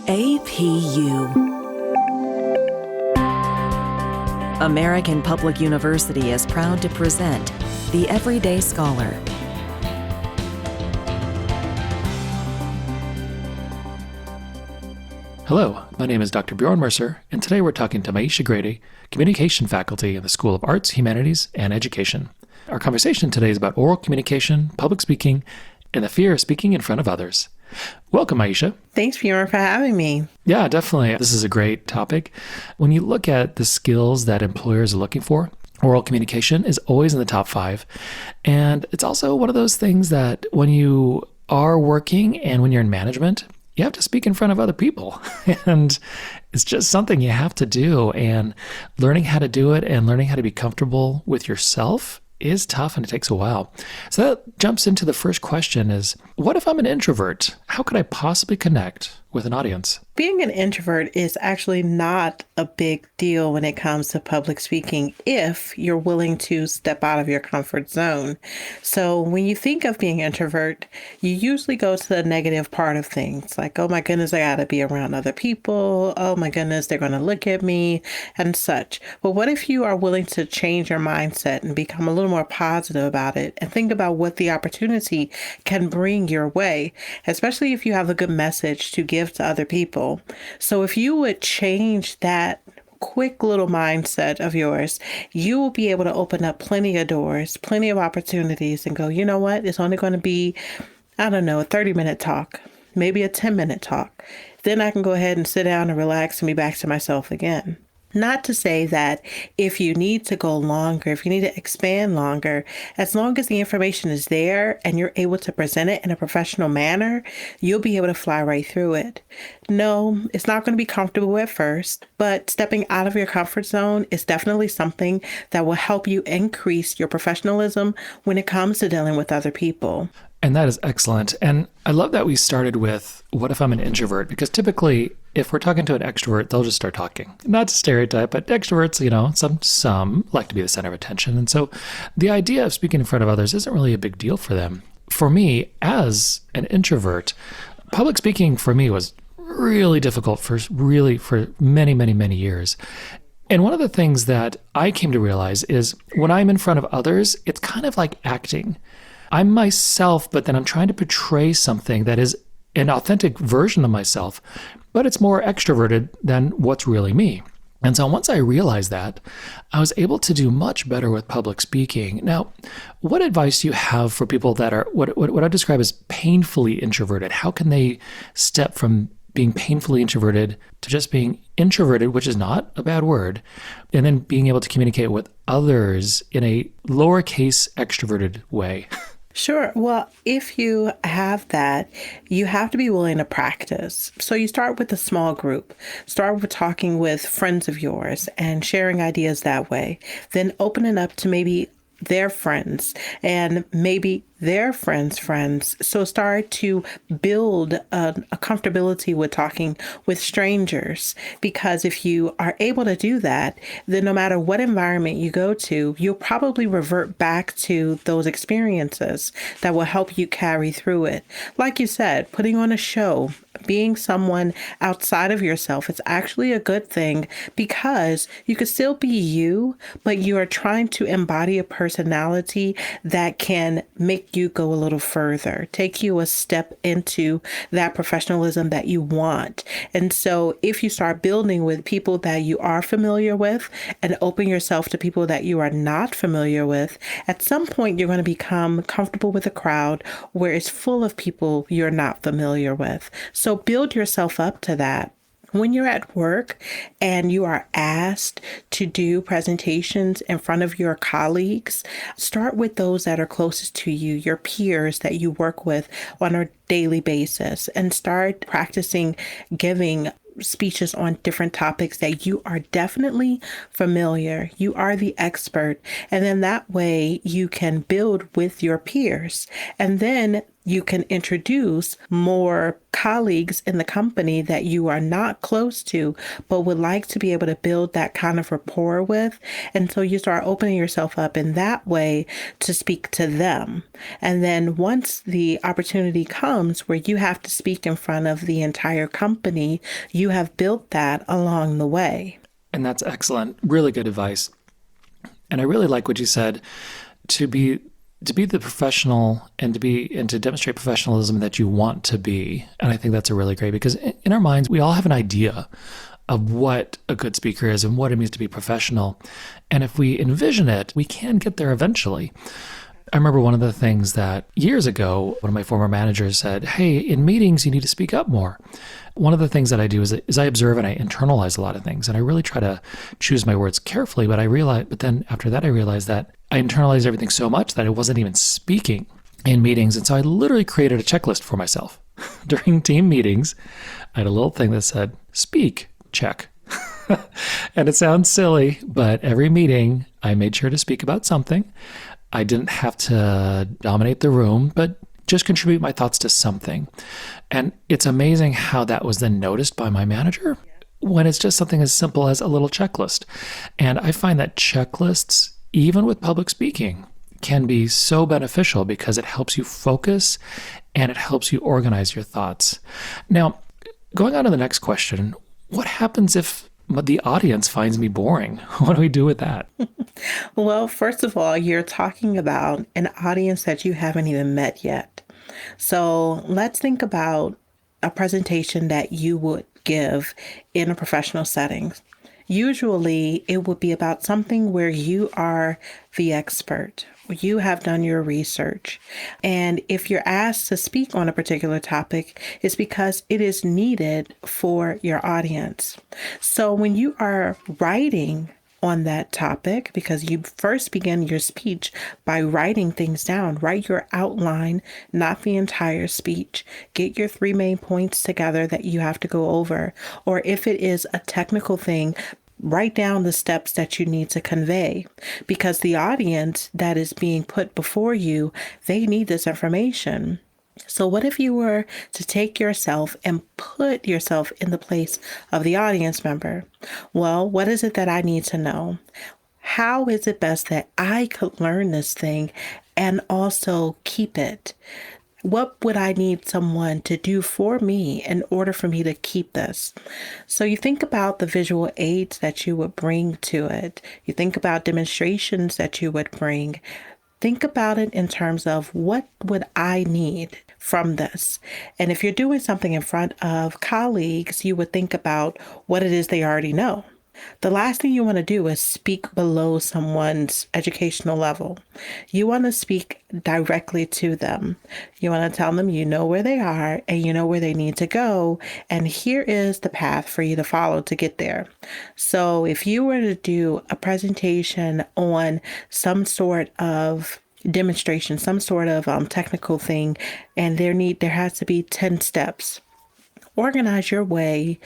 APU. American Public University is proud to present The Everyday Scholar. Hello, my name is Dr. Bjorn Mercer, and today we're talking to Myeisha Grady, Communication Faculty in the School of Arts, Humanities, and Education. Our conversation today is about oral communication, public speaking, and the fear of speaking in front of others. Welcome, Myeisha. Thanks, Bjorn, for having me. Yeah, definitely. This is a great topic. When you look at the skills that employers are looking for, oral communication is always in the top 5. And it's also one of those things that when you are working and when you're in management, you have to speak in front of other people. And it's just something you have to do. And learning how to do it and learning how to be comfortable with yourself is tough, and it takes a while. So that jumps into the first question is, what if I'm an introvert? How could I possibly connect with an audience? Being an introvert is actually not a big deal when it comes to public speaking if you're willing to step out of your comfort zone. So when you think of being an introvert, you usually go to the negative part of things, like, oh my goodness, I gotta be around other people. Oh my goodness, they're gonna look at me and such. But what if you are willing to change your mindset and become a little more positive about it and think about what the opportunity can bring your way, especially if you have a good message to give to other people. So if you would change that quick little mindset of yours, you will be able to open up plenty of doors, plenty of opportunities, and go, you know what? It's only going to be, I don't know, a 30-minute talk, maybe a 10-minute talk. Then I can go ahead and sit down and relax and be back to myself again. Not to say that if you need to go longer, if you need to expand longer, as long as the information is there and you're able to present it in a professional manner, you'll be able to fly right through it. No, it's not going to be comfortable at first, but stepping out of your comfort zone is definitely something that will help you increase your professionalism when it comes to dealing with other people. And that is excellent. And I love that we started with, what if I'm an introvert? Because typically, if we're talking to an extrovert, they'll just start talking. Not to stereotype, but extroverts, some like to be the center of attention. And so the idea of speaking in front of others isn't really a big deal for them. For me, as an introvert, public speaking for me was really difficult for many, many, many years. And one of the things that I came to realize is when I'm in front of others, it's kind of like acting. I'm myself, but then I'm trying to portray something that is an authentic version of myself, but it's more extroverted than what's really me. And so once I realized that, I was able to do much better with public speaking. Now, what advice do you have for people that are what I describe as painfully introverted? How can they step from being painfully introverted to just being introverted, which is not a bad word, and then being able to communicate with others in a lowercase extroverted way? Sure. Well, if you have that, you have to be willing to practice. So you start with a small group. Start with talking with friends of yours and sharing ideas that way. Then open it up to maybe their friends and maybe their friends' friends. So start to build a comfortability with talking with strangers, because if you are able to do that, then no matter what environment you go to, you'll probably revert back to those experiences that will help you carry through it. Like you said, putting on a show, being someone outside of yourself, it's actually a good thing because you could still be you, but you are trying to embody a personality that can make you go a little further, take you a step into that professionalism that you want. And so if you start building with people that you are familiar with and open yourself to people that you are not familiar with, at some point you're going to become comfortable with a crowd where it's full of people you're not familiar with. So build yourself up to that. When you're at work and you are asked to do presentations in front of your colleagues, start with those that are closest to you, your peers that you work with on a daily basis, and start practicing giving speeches on different topics that you are definitely familiar. You are the expert. And then that way you can build with your peers. And then you can introduce more colleagues in the company that you are not close to, but would like to be able to build that kind of rapport with. And so you start opening yourself up in that way to speak to them. And then once the opportunity comes where you have to speak in front of the entire company, you have built that along the way. And that's excellent. Really good advice. And I really like what you said, to be the professional and to demonstrate professionalism that you want to be. And I think that's a really great, because in our minds, we all have an idea of what a good speaker is and what it means to be professional. And if we envision it, we can get there eventually. I remember one of the things that years ago, one of my former managers said, hey, in meetings, you need to speak up more. One of the things that I do is I observe and I internalize a lot of things. And I really try to choose my words carefully. But then after that, I realized that I internalized everything so much that I wasn't even speaking in meetings. And so I literally created a checklist for myself. During team meetings, I had a little thing that said, speak, check. And it sounds silly, but every meeting, I made sure to speak about something. I didn't have to dominate the room, but just contribute my thoughts to something. And it's amazing how that was then noticed by my manager when it's just something as simple as a little checklist. And I find that checklists, even with public speaking, can be so beneficial because it helps you focus and it helps you organize your thoughts. Now, going on to the next question, what happens if the audience finds me boring? What do we do with that? Well, first of all, you're talking about an audience that you haven't even met yet. So let's think about a presentation that you would give in a professional setting. Usually it would be about something where you are the expert. You have done your research. And if you're asked to speak on a particular topic, it's because it is needed for your audience. So when you are writing on that topic, because you first begin your speech by writing things down, write your outline, not the entire speech. Get your 3 main points together that you have to go over. Or if it is a technical thing, write down the steps that you need to convey, because the audience that is being put before you, they need this information. So what if you were to take yourself and put yourself in the place of the audience member? Well, what is it that I need to know? How is it best that I could learn this thing and also keep it? What would I need someone to do for me in order for me to keep this? So you think about the visual aids that you would bring to it. You think about demonstrations that you would bring. Think about it in terms of what would I need from this? And if you're doing something in front of colleagues, you would think about what it is they already know. The last thing you want to do is speak below someone's educational level. You want to speak directly to them. You want to tell them you know where they are and you know where they need to go. And here is the path for you to follow to get there. So if you were to do a presentation on some sort of demonstration, some sort of technical thing, and there has to be 10 steps, organize your way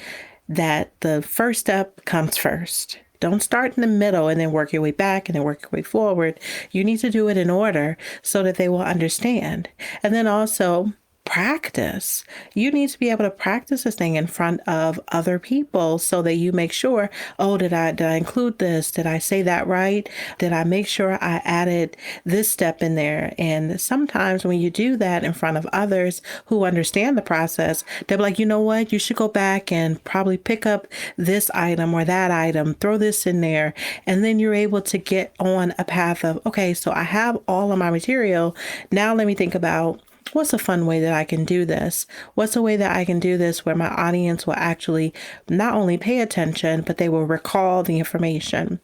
that the first step comes first. Don't start in the middle and then work your way back and then work your way forward. You need to do it in order so that they will understand. And then also practice. You need to be able to practice this thing in front of other people so that you make sure, oh, did I include this? Did I say that right? Did I make sure I added this step in there? And sometimes when you do that in front of others who understand the process, they'll be like, you know what? You should go back and probably pick up this item or that item, throw this in there. And then you're able to get on a path of, okay, so I have all of my material. Now let me think about, what's a fun way that I can do this? What's a way that I can do this where my audience will actually not only pay attention, but they will recall the information?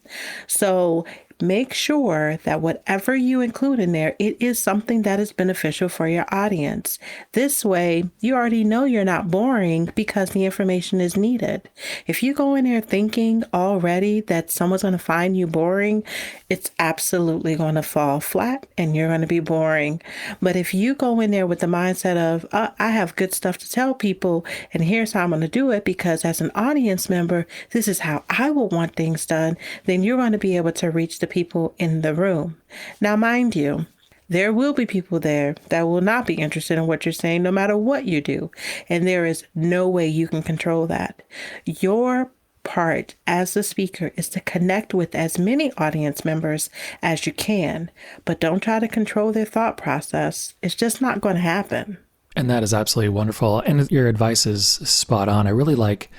So make sure that whatever you include in there, it is something that is beneficial for your audience. This way, you already know you're not boring because the information is needed. If you go in there thinking already that someone's going to find you boring, it's absolutely going to fall flat and you're going to be boring. But if you go in there with the mindset of, I have good stuff to tell people, and here's how I'm going to do it, because as an audience member, this is how I will want things done, then you're going to be able to reach the people in the room. Now, mind you, There will be people there that will not be interested in what you're saying, no matter what you do. And there is no way you can control that. Your part as the speaker is to connect with as many audience members as you can, but don't try to control their thought process. It's just not going to happen. And that is absolutely wonderful. And your advice is spot on. I really like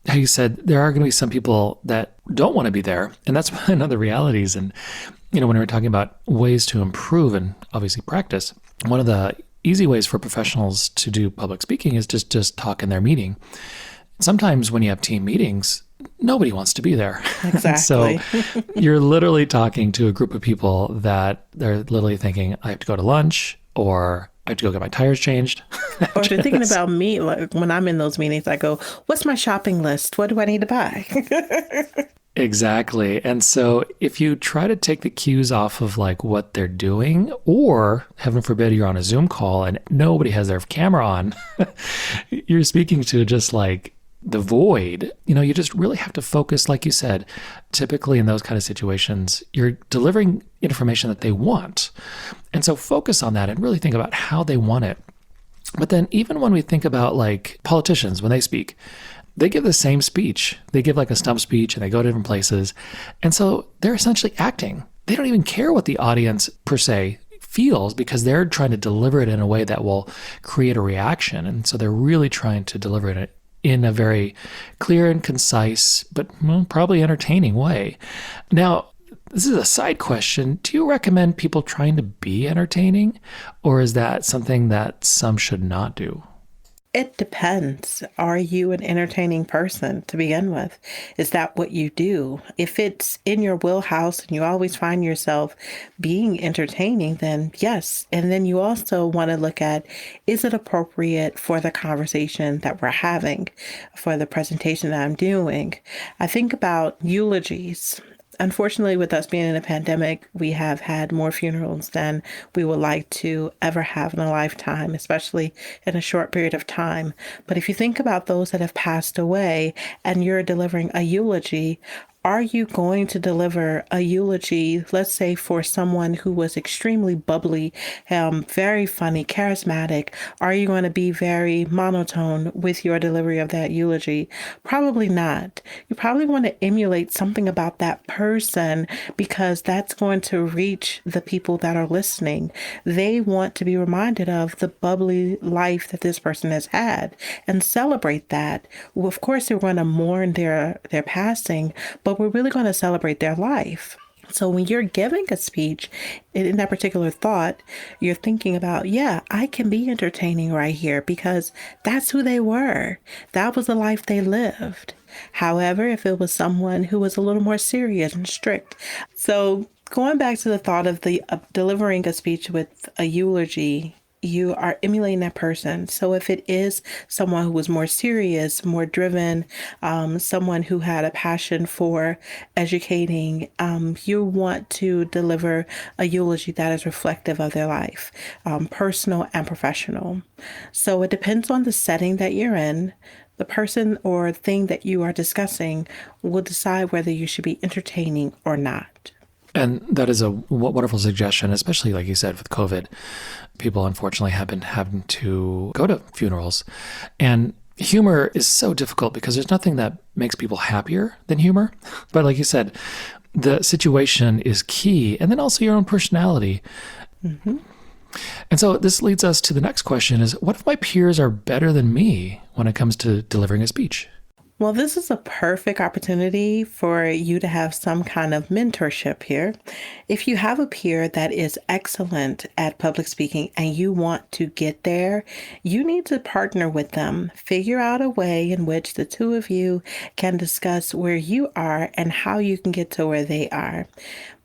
how you said there are going to be some people that don't want to be there. And that's one of the realities. And, when we were talking about ways to improve and obviously practice, one of the easy ways for professionals to do public speaking is just talk in their meeting. Sometimes when you have team meetings, nobody wants to be there. Exactly. So you're literally talking to a group of people that they're literally thinking, I have to go to lunch, or I have to go get my tires changed. Or if they're thinking about me, like when I'm in those meetings, I go, what's my shopping list? What do I need to buy? Exactly. And so if you try to take the cues off of like what they're doing, or heaven forbid you're on a Zoom call and nobody has their camera on, you're speaking to just like the void. You just really have to focus, like you said. Typically in those kind of situations, you're delivering information that they want. And so focus on that and really think about how they want it. But then even when we think about like politicians, when they speak, they give the same speech. They give like a stump speech and they go to different places. And so they're essentially acting. They don't even care what the audience per se feels, because they're trying to deliver it in a way that will create a reaction. And so they're really trying to deliver it in a very clear and concise, but probably entertaining way. Now, this is a side question. Do you recommend people trying to be entertaining, or is that something that some should not do? It depends. Are you an entertaining person to begin with? Is that what you do? If it's in your wheelhouse and you always find yourself being entertaining, then yes. And then you also want to look at, is it appropriate for the conversation that we're having, for the presentation that I'm doing? I think about eulogies. Unfortunately, with us being in a pandemic, we have had more funerals than we would like to ever have in a lifetime, especially in a short period of time. But if you think about those that have passed away and you're delivering a eulogy, are you going to deliver a eulogy, let's say, for someone who was extremely bubbly, very funny, charismatic? Are you going to be very monotone with your delivery of that eulogy? Probably not. You probably want to emulate something about that person, because that's going to reach the people that are listening. They want to be reminded of the bubbly life that this person has had and celebrate that. Well, of course, they're going to mourn their passing, but we're really going to celebrate their life. So when you're giving a speech in that particular thought, you're thinking about, yeah, I can be entertaining right here because that's who they were. That was the life they lived. However, if it was someone who was a little more serious and strict. So going back to the thought of delivering a speech with a eulogy, you are emulating that person. So if it is someone who was more serious, more driven, someone who had a passion for educating, you want to deliver a eulogy that is reflective of their life, personal and professional. So it depends on the setting that you're in. The person or thing that you are discussing will decide whether you should be entertaining or not. And that is a wonderful suggestion, especially like you said, with COVID. People unfortunately have been having to go to funerals. And humor is so difficult because there's nothing that makes people happier than humor. But like you said, the situation is key. And then also your own personality. Mm-hmm. And so this leads us to the next question is, what if my peers are better than me when it comes to delivering a speech? Well, this is a perfect opportunity for you to have some kind of mentorship here. If you have a peer that is excellent at public speaking and you want to get there, you need to partner with them. Figure out a way in which the two of you can discuss where you are and how you can get to where they are.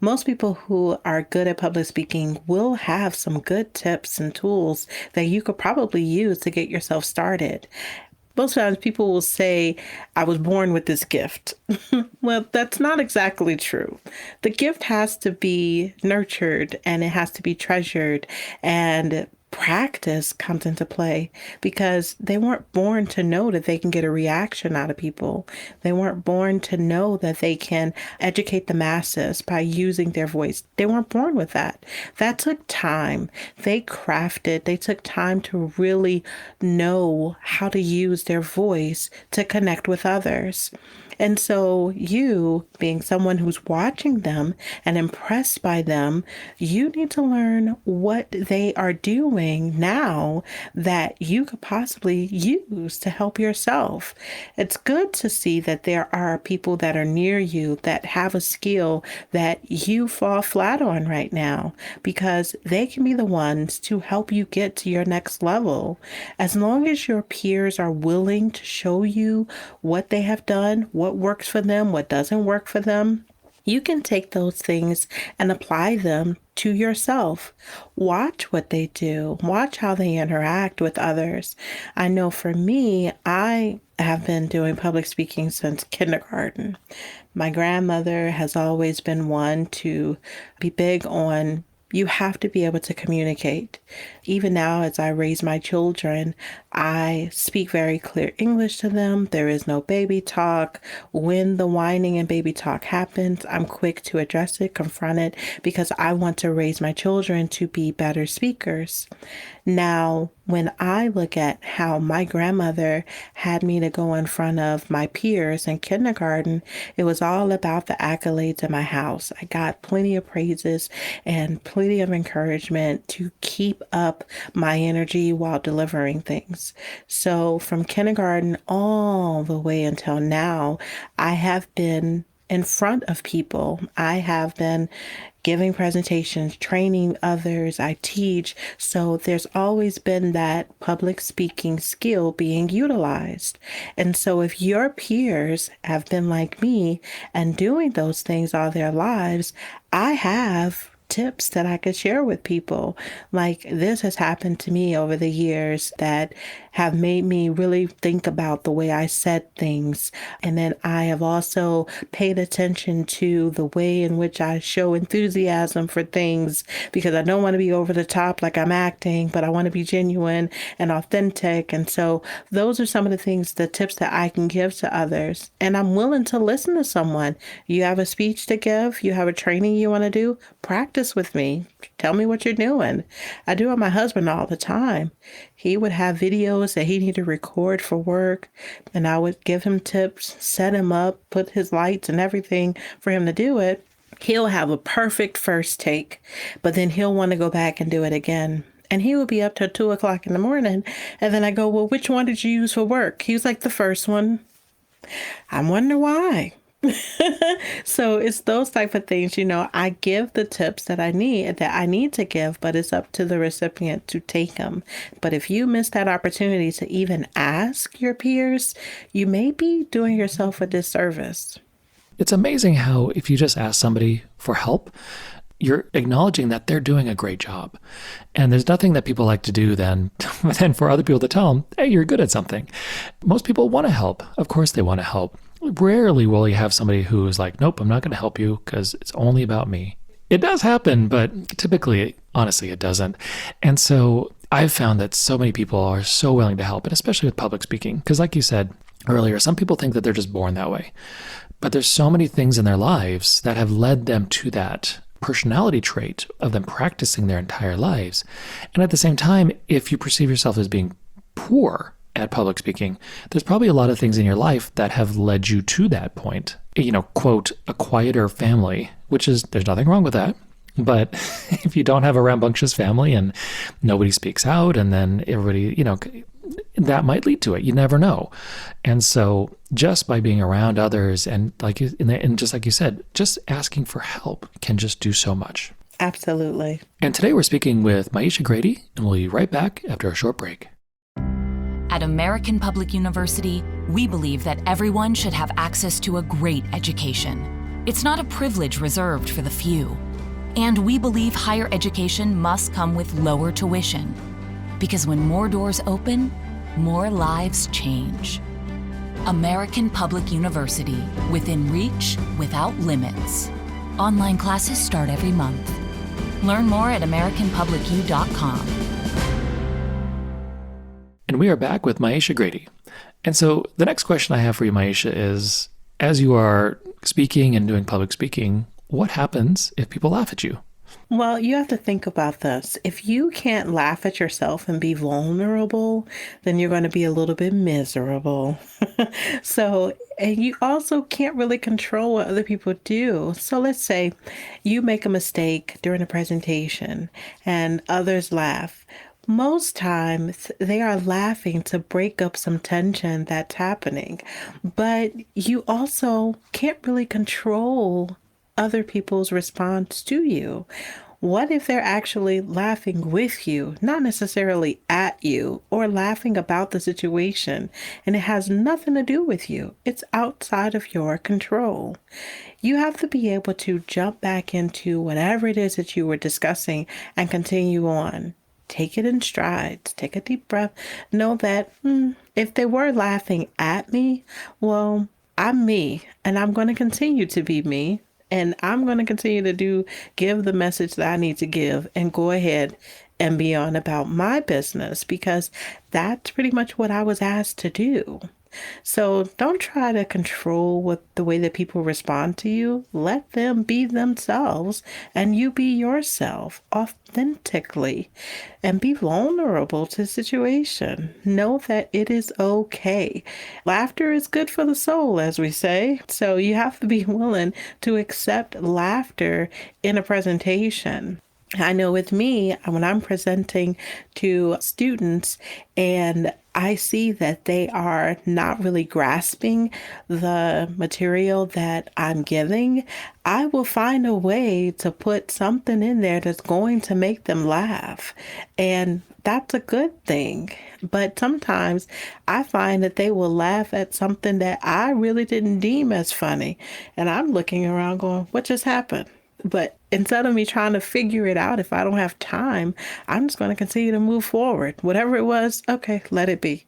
Most people who are good at public speaking will have some good tips and tools that you could probably use to get yourself started. Most times people will say, I was born with this gift. Well, that's not exactly true. The gift has to be nurtured and it has to be treasured. And practice comes into play, because they weren't born to know that they can get a reaction out of people. They weren't born to know that they can educate the masses by using their voice. They weren't born with that. That took time. They took time to really know how to use their voice to connect with others. And so you, being someone who's watching them and impressed by them, you need to learn what they are doing now that you could possibly use to help yourself. It's good to see that there are people that are near you that have a skill that you fall flat on right now, because they can be the ones to help you get to your next level. As long as your peers are willing to show you what they have done, what works for them, what doesn't work for them, you can take those things and apply them to yourself. Watch what they do. Watch how they interact with others. I know for me, I have been doing public speaking since kindergarten. My grandmother has always been one to be big on, you have to be able to communicate. Even now, as I raise my children, I speak very clear English to them. There is no baby talk. When the whining and baby talk happens, I'm quick to address it, confront it, because I want to raise my children to be better speakers. Now, when I look at how my grandmother had me to go in front of my peers in kindergarten, it was all about the accolades in my house. I got plenty of praises and plenty of encouragement to keep up my energy while delivering things. So from kindergarten all the way until now, I have been in front of people. I have been giving presentations, training others, I teach. So there's always been that public speaking skill being utilized. And so if your peers have been like me and doing those things all their lives, I have tips that I could share with people. Like, this has happened to me over the years that have made me really think about the way I said things. And then I have also paid attention to the way in which I show enthusiasm for things, because I don't want to be over the top like I'm acting, but I want to be genuine and authentic. And so those are some of the things, the tips that I can give to others. And I'm willing to listen to someone. You have a speech to give, you have a training you want to do, practice with me. Tell me what you're doing. I do it with my husband all the time. He would have videos that he needed to record for work, and I would give him tips, set him up, put his lights and everything for him to do it. He'll have a perfect first take, but then he'll want to go back and do it again. And he would be up till 2:00 in the morning. And then I go, well, which one did you use for work? He was like, the first one. I'm wondering why. So it's those type of things, I give the tips that I need to give, but it's up to the recipient to take them. But if you miss that opportunity to even ask your peers, you may be doing yourself a disservice. It's amazing how if you just ask somebody for help, you're acknowledging that they're doing a great job. And there's nothing that people like to do then for other people to tell them, hey, you're good at something. Most people want to help. Of course they want to help. Rarely will you have somebody who is like, nope, I'm not going to help you because it's only about me. It does happen, but typically, honestly, it doesn't. And so I've found that so many people are so willing to help, and especially with public speaking. Because like you said earlier, some people think that they're just born that way. But there's so many things in their lives that have led them to that personality trait of them practicing their entire lives. And at the same time, if you perceive yourself as being poor at public speaking, there's probably a lot of things in your life that have led you to that point. Quote, a quieter family, which is, there's nothing wrong with that. But if you don't have a rambunctious family and nobody speaks out, and then everybody, that might lead to it. You never know. And so just by being around others and just like you said, just asking for help can just do so much. Absolutely. And today we're speaking with Myeisha Grady, and we'll be right back after a short break. At American Public University, we believe that everyone should have access to a great education. It's not a privilege reserved for the few. And we believe higher education must come with lower tuition. Because when more doors open, more lives change. American Public University, within reach, without limits. Online classes start every month. Learn more at AmericanPublicU.com. And we are back with Myeisha Grady. And so the next question I have for you, Myeisha, is as you are speaking and doing public speaking, what happens if people laugh at you? Well, you have to think about this. If you can't laugh at yourself and be vulnerable, then you're going to be a little bit miserable. And you also can't really control what other people do. So let's say you make a mistake during a presentation and others laugh. Most times they are laughing to break up some tension that's happening, but you also can't really control other people's response to you. What if they're actually laughing with you, not necessarily at you, or laughing about the situation, and it has nothing to do with you? It's outside of your control. You have to be able to jump back into whatever it is that you were discussing and continue on. Take it in strides. Take a deep breath. Know that if they were laughing at me, well, I'm me, and I'm going to continue to be me. And I'm going to continue to give the message that I need to give and go ahead and be on about my business, because that's pretty much what I was asked to do. So don't try to control the way that people respond to you. Let them be themselves and you be yourself authentically and be vulnerable to the situation. Know that it is okay. Laughter is good for the soul, as we say. So you have to be willing to accept laughter in a presentation. I know with me, when I'm presenting to students and I see that they are not really grasping the material that I'm giving, I will find a way to put something in there that's going to make them laugh. And that's a good thing. But sometimes I find that they will laugh at something that I really didn't deem as funny. And I'm looking around going, what just happened? But instead of me trying to figure it out, if I don't have time, I'm just going to continue to move forward. Whatever it was, okay, let it be.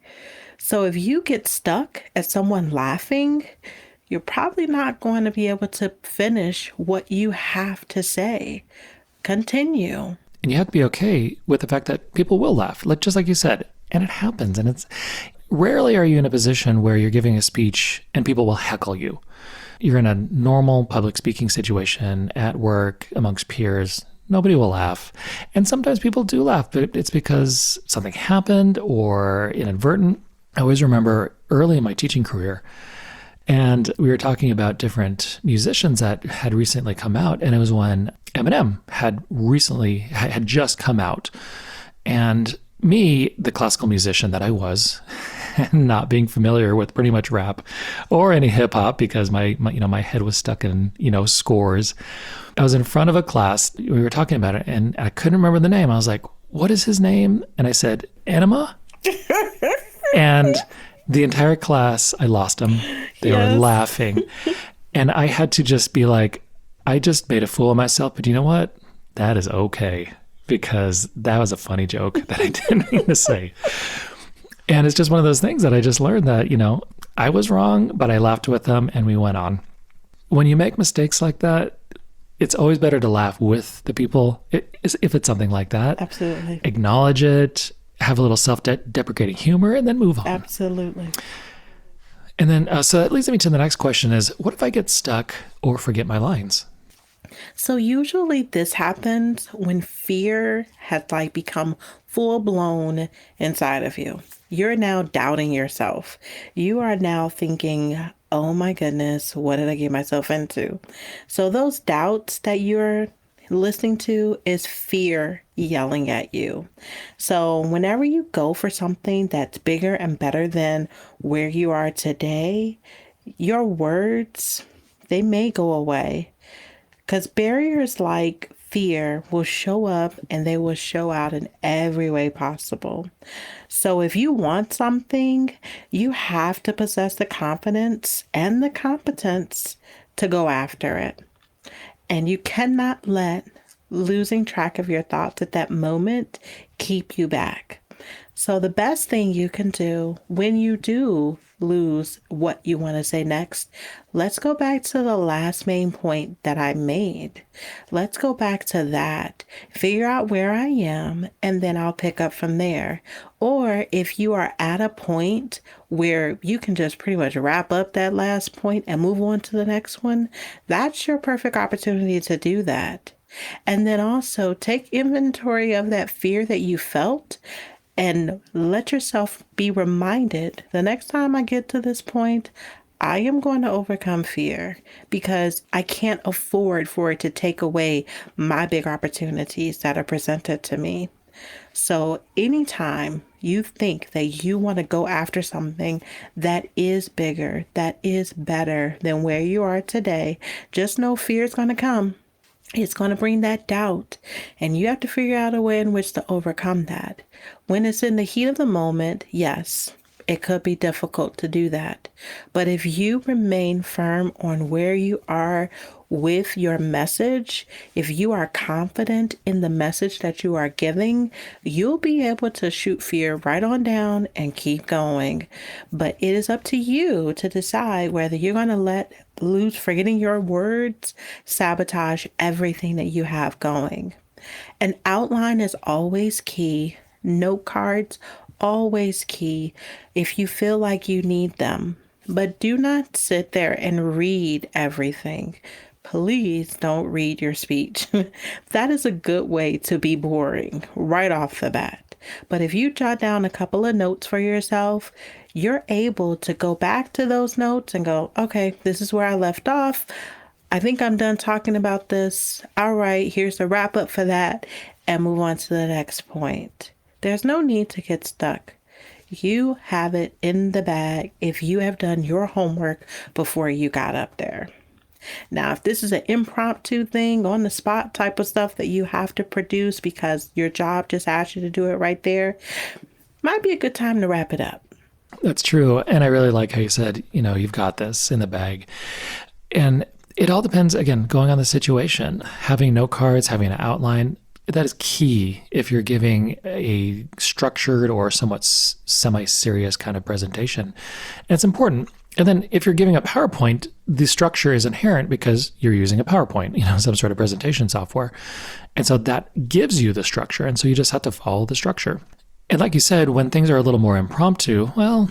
So if you get stuck at someone laughing, you're probably not going to be able to finish what you have to say. Continue. And you have to be okay with the fact that people will laugh, just like you said, and it happens. And it's rarely are you in a position where you're giving a speech and people will heckle you. You're in a normal public speaking situation at work amongst peers. Nobody will laugh. And sometimes people do laugh, but it's because something happened or inadvertent. I always remember early in my teaching career, and we were talking about different musicians that had recently come out. And it was when Eminem had just come out. And me, the classical musician that I was, not being familiar with pretty much rap or any hip hop because my head was stuck in, scores. I was in front of a class. We were talking about it and I couldn't remember the name. I was like, what is his name? And I said, Enema. And the entire class, I lost them. They were laughing. And I had to just be like, I just made a fool of myself. But you know what? That is okay. Because that was a funny joke that I didn't mean to say. And it's just one of those things that I just learned that, I was wrong, but I laughed with them and we went on. When you make mistakes like that, it's always better to laugh with the people if it's something like that. Absolutely. Acknowledge it, have a little self-deprecating humor, and then move on. Absolutely. And then, so that leads me to the next question is, what if I get stuck or forget my lines? So usually this happens when fear has become full blown inside of you. You're now doubting yourself. You are now thinking, oh my goodness, what did I get myself into? So those doubts that you're listening to is fear yelling at you. So whenever you go for something that's bigger and better than where you are today, your words, they may go away. Because barriers like fear will show up and they will show out in every way possible. So if you want something, you have to possess the confidence and the competence to go after it. And you cannot let losing track of your thoughts at that moment keep you back. So the best thing you can do when you do lose what you want to say next, let's go back to the last main point that I made. Let's go back to that, figure out where I am, and then I'll pick up from there. Or if you are at a point where you can just pretty much wrap up that last point and move on to the next one, that's your perfect opportunity to do that. And then also take inventory of that fear that you felt and let yourself be reminded the next time I get to this point, I am going to overcome fear because I can't afford for it to take away my big opportunities that are presented to me. So anytime you think that you want to go after something that is bigger, that is better than where you are today, just know fear is going to come. It's going to bring that doubt, and you have to figure out a way in which to overcome that. When it's in the heat of the moment, yes, it could be difficult to do that. But if you remain firm on where you are with your message, if you are confident in the message that you are giving, you'll be able to shoot fear right on down and keep going. But it is up to you to decide whether you're going to let forgetting your words sabotage everything that you have going. An outline is always key. Note cards, always key if you feel like you need them. But do not sit there and read everything. Please don't read your speech. That is a good way to be boring right off the bat. But if you jot down a couple of notes for yourself, you're able to go back to those notes and go, okay, this is where I left off. I think I'm done talking about this. All right, here's the wrap up for that, and move on to the next point. There's no need to get stuck. You have it in the bag if you have done your homework before you got up there. Now, if this is an impromptu thing, on the spot type of stuff that you have to produce because your job just asked you to do it right there, might be a good time to wrap it up. That's true. And I really like how you said, you've got this in the bag. And it all depends, again, going on the situation. Having note cards, having an outline, that is key if you're giving a structured or somewhat semi-serious kind of presentation. And it's important. And then if you're giving a PowerPoint, the structure is inherent because you're using a PowerPoint, some sort of presentation software. And so that gives you the structure. And so you just have to follow the structure. And like you said, when things are a little more impromptu, well,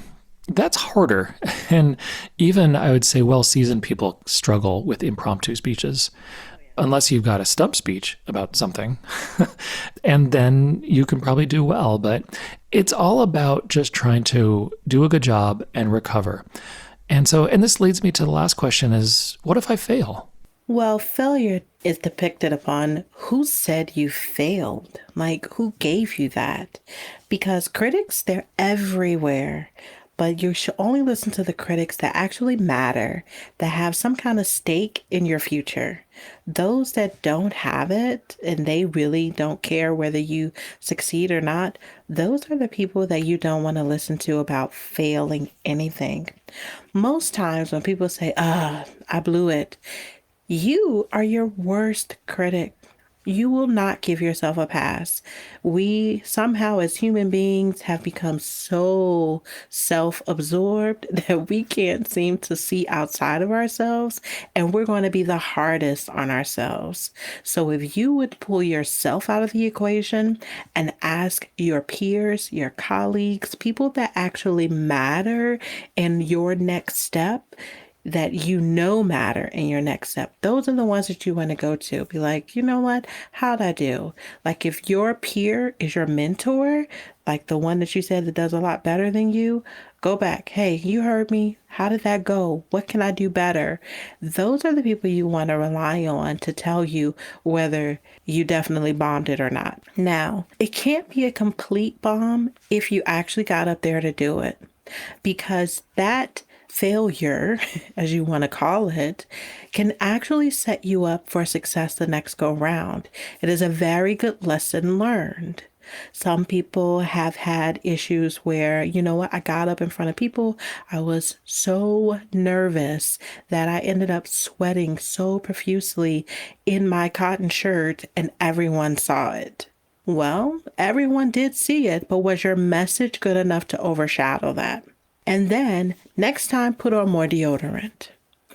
that's harder. And even, I would say, well-seasoned people struggle with impromptu speeches. Unless you've got a stump speech about something, and then you can probably do well. But it's all about just trying to do a good job and recover. And this leads me to the last question is, what if I fail? Well, failure is depicted upon who said you failed, like who gave you that? Because critics, they're everywhere. But you should only listen to the critics that actually matter, that have some kind of stake in your future. Those that don't have it and they really don't care whether you succeed or not, those are the people that you don't want to listen to about failing anything. Most times when people say, I blew it, you are your worst critic. You will not give yourself a pass. We somehow as human beings have become so self-absorbed that we can't seem to see outside of ourselves, and we're going to be the hardest on ourselves. So if you would pull yourself out of the equation and ask your peers, your colleagues, people that actually matter in your next step, that matter in your next step. Those are the ones that you want to go to. Be like, you know what? How'd I do? Like if your peer is your mentor, like the one that you said that does a lot better than you, go back. Hey, you heard me. How did that go? What can I do better? Those are the people you want to rely on to tell you whether you definitely bombed it or not. Now, it can't be a complete bomb if you actually got up there to do it, because that failure, as you want to call it, can actually set you up for success the next go round. It is a very good lesson learned. Some people have had issues where, I got up in front of people. I was so nervous that I ended up sweating so profusely in my cotton shirt and everyone saw it. Well, everyone did see it, but was your message good enough to overshadow that? And then next time, put on more deodorant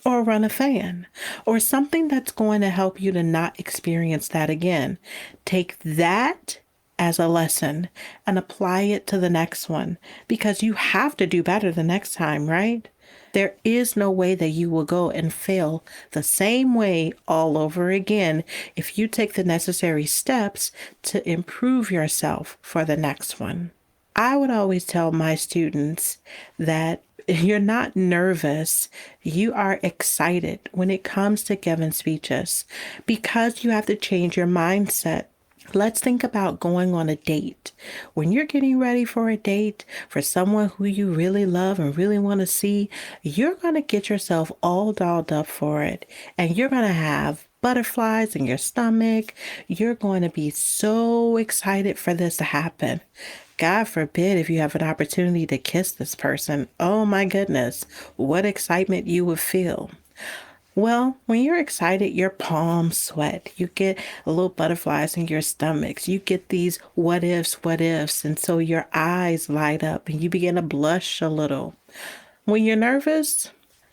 or run a fan or something that's going to help you to not experience that again. Take that as a lesson and apply it to the next one, because you have to do better the next time, right? There is no way that you will go and fail the same way all over again if you take the necessary steps to improve yourself for the next one. I would always tell my students that you're not nervous, you are excited when it comes to giving speeches, because you have to change your mindset. Let's think about going on a date. When you're getting ready for a date for someone who you really love and really want to see, you're going to get yourself all dolled up for it. And you're going to have butterflies in your stomach. You're going to be so excited for this to happen. God forbid if you have an opportunity to kiss this person. Oh my goodness, what excitement you would feel. Well, when you're excited, your palms sweat. You get a little butterflies in your stomachs. You get these what ifs. And so your eyes light up and you begin to blush a little. When you're nervous,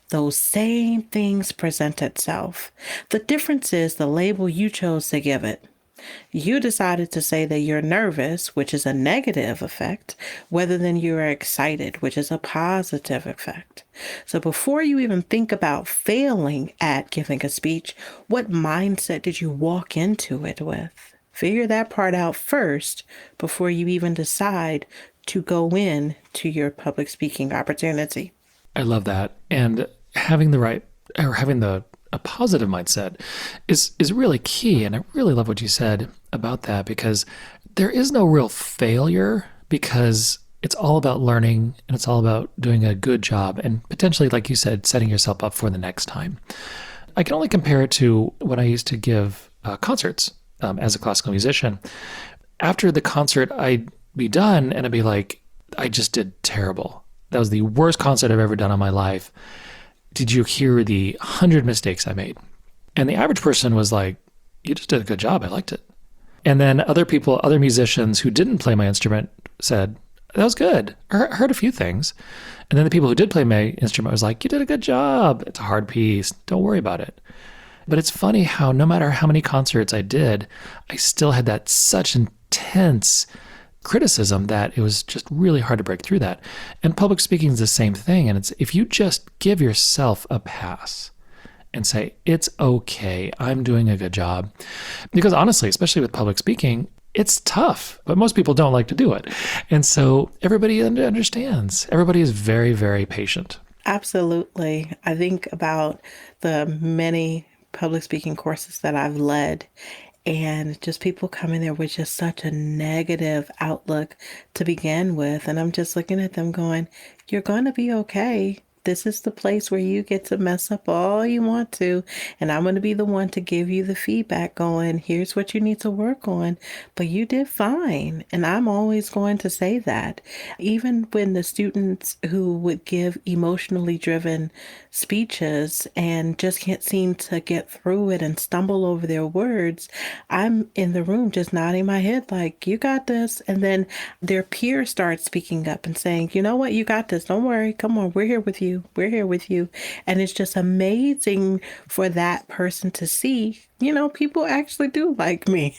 those same things present itself. The difference is the label you chose to give it. You decided to say that you're nervous, which is a negative effect, rather than you are excited, which is a positive effect. So before you even think about failing at giving a speech, what mindset did you walk into it with? Figure that part out first before you even decide to go in to your public speaking opportunity. I love that. And having a positive mindset is really key. And I really love what you said about that, because there is no real failure, because it's all about learning and it's all about doing a good job and potentially, like you said, setting yourself up for the next time. I can only compare it to when I used to give concerts as a classical musician. After the concert, I'd be done and I'd be like, I just did terrible. That was the worst concert I've ever done in my life. Did you hear the 100 mistakes I made? And the average person was like, you just did a good job. I liked it. And then other musicians who didn't play my instrument said, that was good. I heard a few things. And then the people who did play my instrument was like, you did a good job. It's a hard piece. Don't worry about it. But it's funny how no matter how many concerts I did, I still had that such intense criticism that it was just really hard to break through that. And public speaking is the same thing. And it's, if you just give yourself a pass and say, it's okay, I'm doing a good job. Because honestly, especially with public speaking, it's tough, but most people don't like to do it. And so everybody understands. Everybody is very, very patient. Absolutely. I think about the many public speaking courses that I've led, and just people coming there with just such a negative outlook to begin with. And I'm just looking at them going, you're going to be okay. This is the place where you get to mess up all you want to. And I'm going to be the one to give you the feedback going, here's what you need to work on. But you did fine. And I'm always going to say that. Even when the students who would give emotionally driven speeches and just can't seem to get through it and stumble over their words, I'm in the room just nodding my head like, you got this. And then their peers start speaking up and saying, you know what, you got this. Don't worry. Come on, we're here with you. We're here with you. And it's just amazing for that person to see, you know, people actually do like me.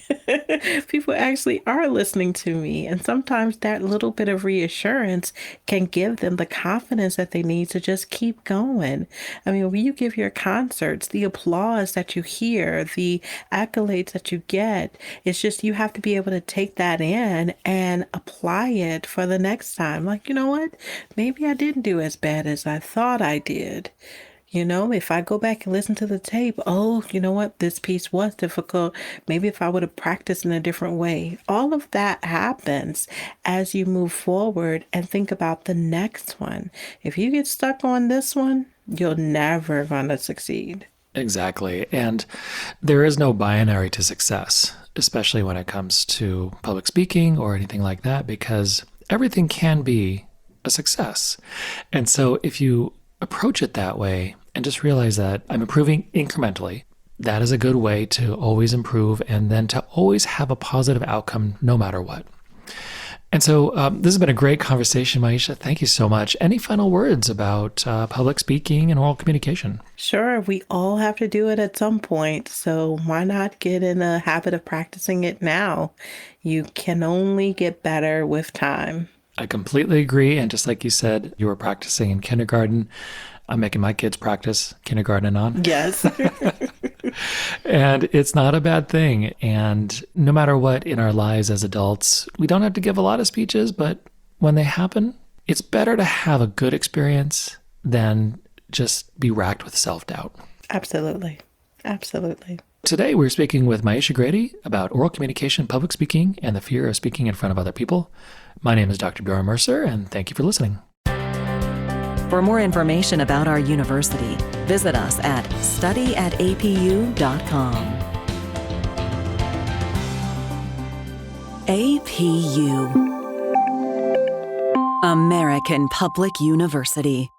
People actually are listening to me. And sometimes that little bit of reassurance can give them the confidence that they need to just keep going. I mean, when you give your concerts, the applause that you hear, the accolades that you get, it's just you have to be able to take that in and apply it for the next time. Like, you know what? Maybe I didn't do as bad as I thought I did. You know, if I go back and listen to the tape, oh, you know what? This piece was difficult. Maybe if I would have practiced in a different way. All of that happens as you move forward and think about the next one. If you get stuck on this one, you're never going to succeed. Exactly. And there is no binary to success, especially when it comes to public speaking or anything like that, because everything can be a success. And so if you approach it that way and just realize that I'm improving incrementally, that is a good way to always improve and then to always have a positive outcome no matter what. And so this has been a great conversation, Myeisha. Thank you so much. Any final words about public speaking and oral communication? Sure, we all have to do it at some point, so why not get in the habit of practicing it now? You can only get better with time. I completely agree. And just like you said, you were practicing in kindergarten. I'm making my kids practice kindergarten on. Yes. And it's not a bad thing. And no matter what in our lives as adults, we don't have to give a lot of speeches, but when they happen, it's better to have a good experience than just be racked with self-doubt. Absolutely. Absolutely. Today, we're speaking with Myeisha Grady about oral communication, public speaking, and the fear of speaking in front of other people. My name is Dr. Bjorn Mercer, and thank you for listening. For more information about our university, visit us at studyatapu.com. APU, American Public University.